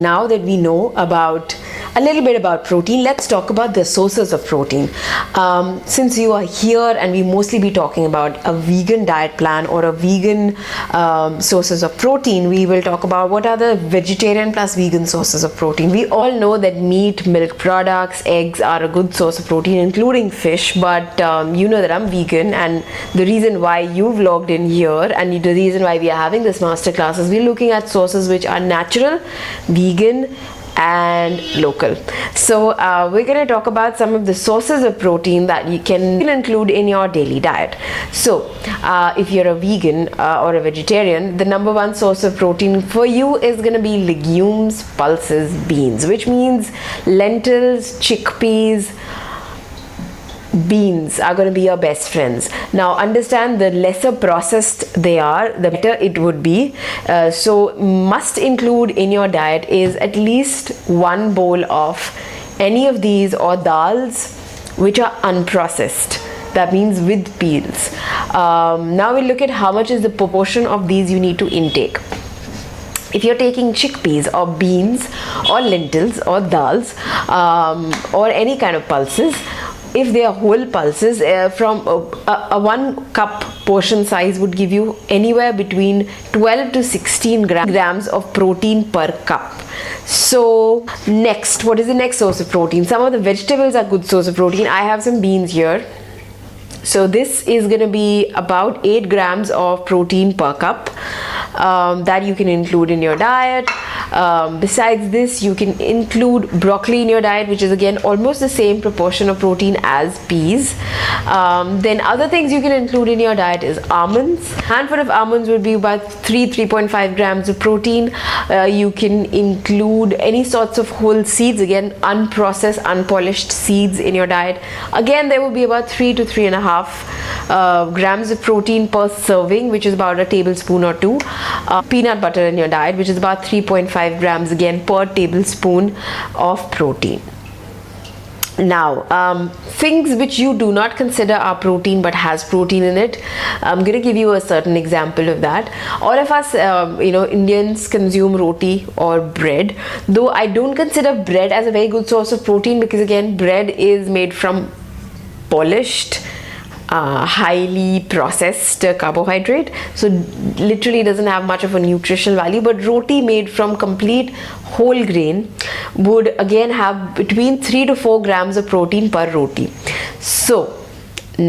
Now that we know about a little bit about protein, let's talk about the sources of protein. Since you are here and we mostly be talking about a vegan diet plan or a vegan sources of protein, we will talk about what are the vegetarian plus vegan sources of protein. We all know that meat, milk products, eggs are a good source of protein, including fish, but you know that I'm vegan, and the reason why you've logged in here and the reason why we are having this masterclass is we're looking at sources which are natural, vegan and local. So we're going to talk about some of the sources of protein that you can include in your daily diet. So if you're a vegan or a vegetarian, the number one source of protein for you is going to be legumes, pulses, beans, which means lentils, chickpeas, beans are going to be your best friends. Now understand, the lesser processed they are, the better it would be. So must include in your diet is at least one bowl of any of these or dals which are unprocessed. That means with peels. Now we'll look at how much is the proportion of these you need to intake. If you're taking chickpeas or beans or lentils or dals or any kind of pulses, if they are whole pulses, from a 1 cup portion size would give you anywhere between 12 to 16 grams of protein per cup. So next, what is the next source of protein? Some of the vegetables are good source of protein. I have some beans here. So this is going to be about 8 grams of protein per cup that you can include in your diet. Besides this, you can include broccoli in your diet, which is again almost the same proportion of protein as peas. Then other things you can include in your diet is almonds. A handful of almonds would be about 3.5 grams of protein. You can include any sorts of whole seeds, again unprocessed, unpolished seeds in your diet. Again, there will be about 3 to 3.5 grams of protein per serving, which is about a tablespoon or 2. Peanut butter in your diet, which is about 3.5 grams again per tablespoon of protein. Now things which you do not consider are protein but has protein in it, I'm going to give you a certain example of that. All of us Indians consume roti or bread, though I don't consider bread as a very good source of protein, because again bread is made from polished, highly processed carbohydrate, so literally doesn't have much of a nutritional value. But roti made from complete whole grain would again have between 3 to 4 grams of protein per roti. So